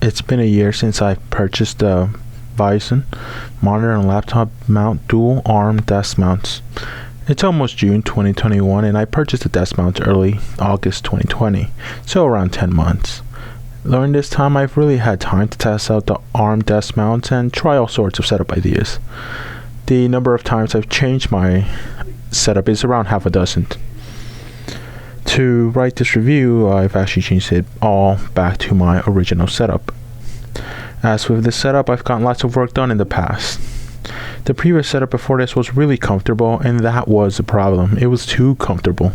It's been a year since I purchased the VIOZON monitor and laptop mount dual arm desk mounts. It's almost June 2021 and I purchased the desk mounts early August 2020, so around 10 months. During this time I've really had time to test out the arm desk mounts and try all sorts of setup ideas. The number of times I've changed my setup is around half a dozen. To write this review, I've actually changed it all back to my original setup. As with this setup, I've gotten lots of work done in the past. The previous setup before this was really comfortable, and that was the problem. It was too comfortable.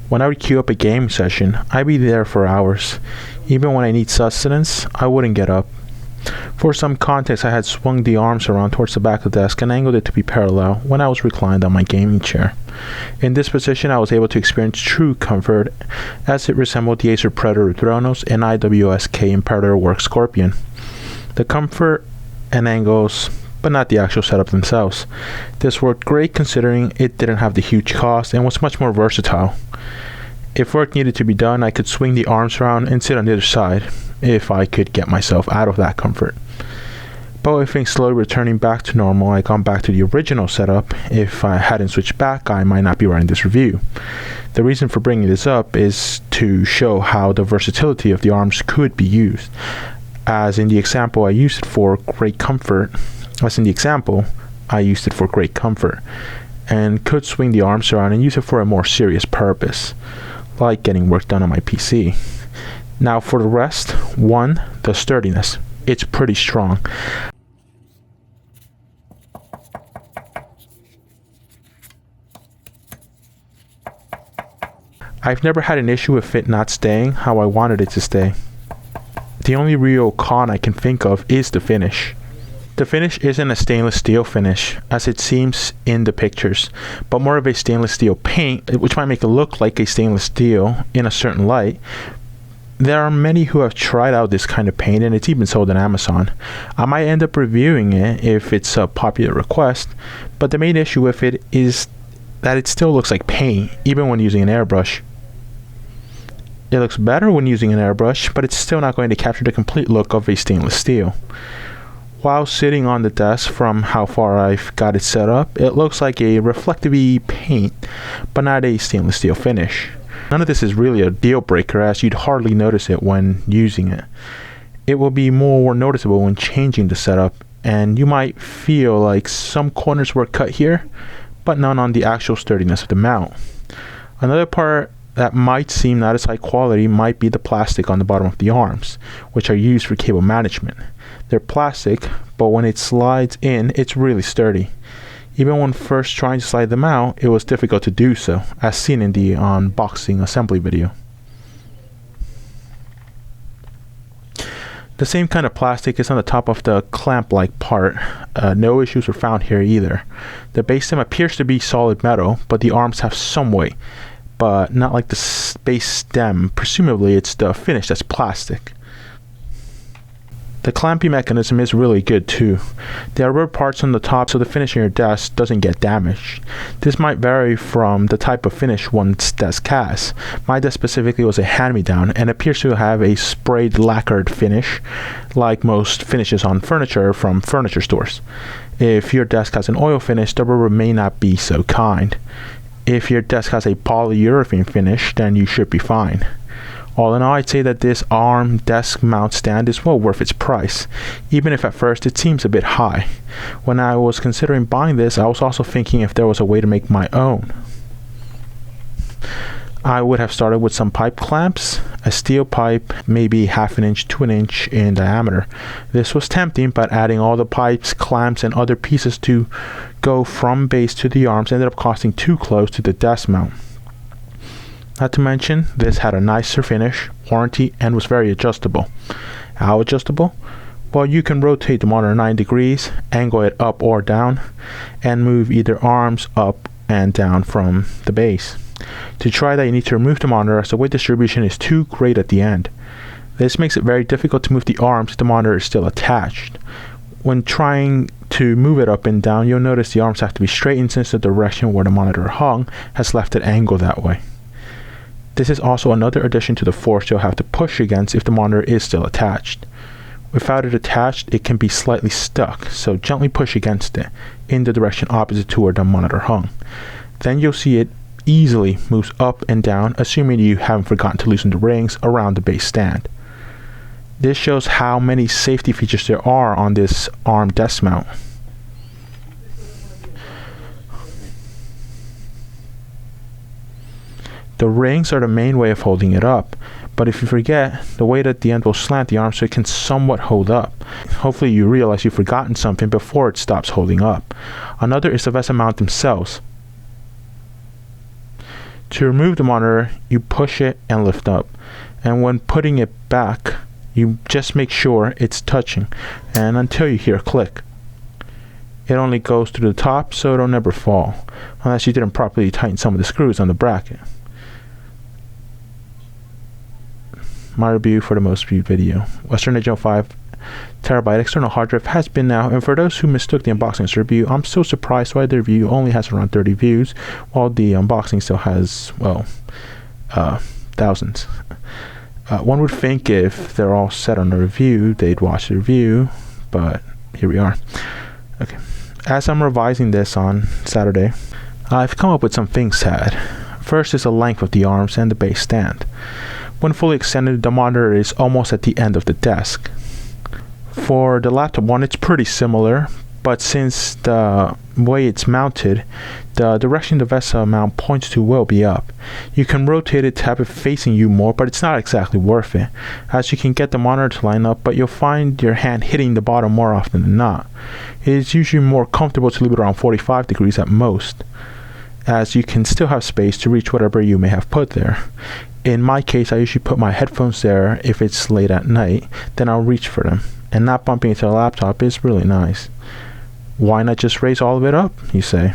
When I would queue up a game session, I'd be there for hours. Even when I need sustenance, I wouldn't get up. For some context, I had swung the arms around towards the back of the desk and angled it to be parallel when I was reclined on my gaming chair. In this position, I was able to experience true comfort as it resembled the Acer Predator Dronos and IWSK Imperator Work Scorpion. The comfort and angles, but not the actual setup themselves. This worked great considering it didn't have the huge cost and was much more versatile. If work needed to be done, I could swing the arms around and sit on the other side if I could get myself out of that comfort. But with things slowly returning back to normal, I gone back to the original setup. If I hadn't switched back, I might not be writing this review. The reason for bringing this up is to show how the versatility of the arms could be used. As in the example, I used it for great comfort, and could swing the arms around and use it for a more serious purpose, like getting work done on my PC. Now for the rest, 1. The sturdiness. It's pretty strong. I've never had an issue with it not staying how I wanted it to stay. The only real con I can think of is the finish. The finish isn't a stainless steel finish, as it seems in the pictures, but more of a stainless steel paint, which might make it look like a stainless steel in a certain light. There are many who have tried out this kind of paint, and it's even sold on Amazon. I might end up reviewing it if it's a popular request, but the main issue with it is that it still looks like paint, even when using an airbrush. It looks better when using an airbrush, but it's still not going to capture the complete look of a stainless steel. While sitting on the desk from how far I've got it set up, it looks like a reflective-y paint, but not a stainless steel finish. None of this is really a deal breaker, as you'd hardly notice it when using it. It will be more noticeable when changing the setup, and you might feel like some corners were cut here, but none on the actual sturdiness of the mount. Another part that might seem not as high quality might be the plastic on the bottom of the arms, which are used for cable management. They're plastic, but when it slides in, it's really sturdy. Even when first trying to slide them out, it was difficult to do so, as seen in the unboxing assembly video. The same kind of plastic is on the top of the clamp-like part. No issues were found here either. The base stem appears to be solid metal, but the arms have some weight, but not like the base stem. Presumably it's the finish that's plastic. The clamping mechanism is really good too. There are rubber parts on the top so the finish in your desk doesn't get damaged. This might vary from the type of finish one's desk has. My desk specifically was a hand-me-down and appears to have a sprayed lacquered finish, like most finishes on furniture from furniture stores. If your desk has an oil finish, the rubber may not be so kind. If your desk has a polyurethane finish, then you should be fine. All in all, I'd say that this arm desk mount stand is well worth its price, even if at first it seems a bit high. When I was considering buying this, I was also thinking if there was a way to make my own. I would have started with some pipe clamps, a steel pipe, maybe half an inch to an inch in diameter. This was tempting, but adding all the pipes, clamps, and other pieces to go from base to the arms ended up costing too close to the desk mount. Not to mention, this had a nicer finish, warranty, and was very adjustable. How adjustable? Well, you can rotate the monitor 9 degrees, angle it up or down, and move either arms up and down from the base. To try that, you need to remove the monitor as the weight distribution is too great at the end. This makes it very difficult to move the arms if the monitor is still attached. When trying to move it up and down, you'll notice the arms have to be straightened since the direction where the monitor hung has left it angled that way. This is also another addition to the force you'll have to push against if the monitor is still attached. Without it attached, it can be slightly stuck, so gently push against it in the direction opposite to where the monitor hung. Then you'll see it easily moves up and down, assuming you haven't forgotten to loosen the rings around the base stand. This shows how many safety features there are on this ARM desk mount. The rings are the main way of holding it up, but if you forget, the weight at the end will slant the arm so it can somewhat hold up. Hopefully you realize you've forgotten something before it stops holding up. Another is the VESA mount themselves. To remove the monitor, you push it and lift up, and when putting it back, you just make sure it's touching, and until you hear a click. It only goes to the top, so it'll never fall, unless you didn't properly tighten some of the screws on the bracket. My review for the most viewed video. Western Digital 5TB external hard drive has been now, and for those who mistook the unboxing as a review, I'm so surprised why the review only has around 30 views, while the unboxing still has, well, thousands. One would think if they're all set on the review, they'd watch the review, but here we are. Okay. As I'm revising this on Saturday, I've come up with some things to add. First is the length of the arms and the base stand. When fully extended, the monitor is almost at the end of the desk. For the laptop one, it's pretty similar, but since the way it's mounted, the direction the VESA mount points to will be up. You can rotate it to have it facing you more, but it's not exactly worth it, as you can get the monitor to line up, but you'll find your hand hitting the bottom more often than not. It is usually more comfortable to leave it around 45 degrees at most, as you can still have space to reach whatever you may have put there. In my case, I usually put my headphones there if it's late at night, then I'll reach for them, and not bumping into the laptop is really nice. Why not just raise all of it up, you say?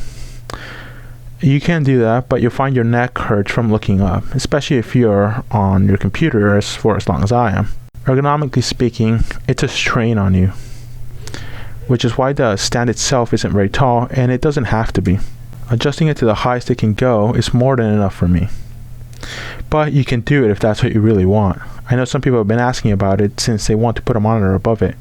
You can do that, but you'll find your neck hurts from looking up, especially if you're on your computer for as long as I am. Ergonomically speaking, it's a strain on you, which is why the stand itself isn't very tall, and it doesn't have to be. Adjusting it to the highest it can go is more than enough for me. But you can do it if that's what you really want. I know some people have been asking about it since they want to put a monitor above it,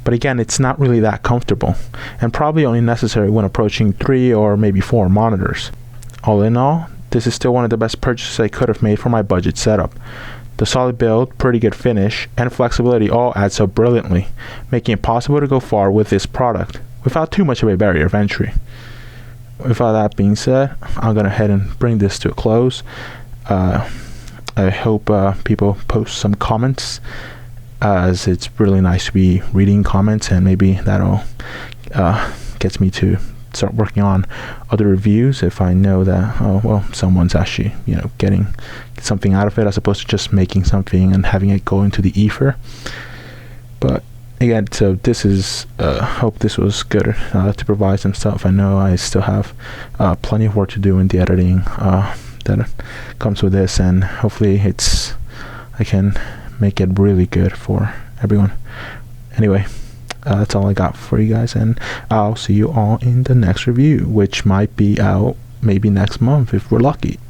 but again, it's not really that comfortable, and probably only necessary when approaching 3 or maybe 4 monitors. All in all, this is still one of the best purchases I could have made for my budget setup. The solid build, pretty good finish, and flexibility all adds up brilliantly, making it possible to go far with this product without too much of a barrier of entry. With all that being said, I'm going to head and bring this to a close. I hope people post some comments, as it's really nice to be reading comments, and maybe that'll gets me to start working on other reviews if I know that, oh well, someone's actually, you know, getting something out of it, as opposed to just making something and having it go into the ether. But again, so this is hope this was good to provide some stuff. I know I still have plenty of work to do in the editing that comes with this, and hopefully I can make it really good for everyone. Anyway, that's all I got for you guys, and I'll see you all in the next review, which might be out maybe next month if we're lucky.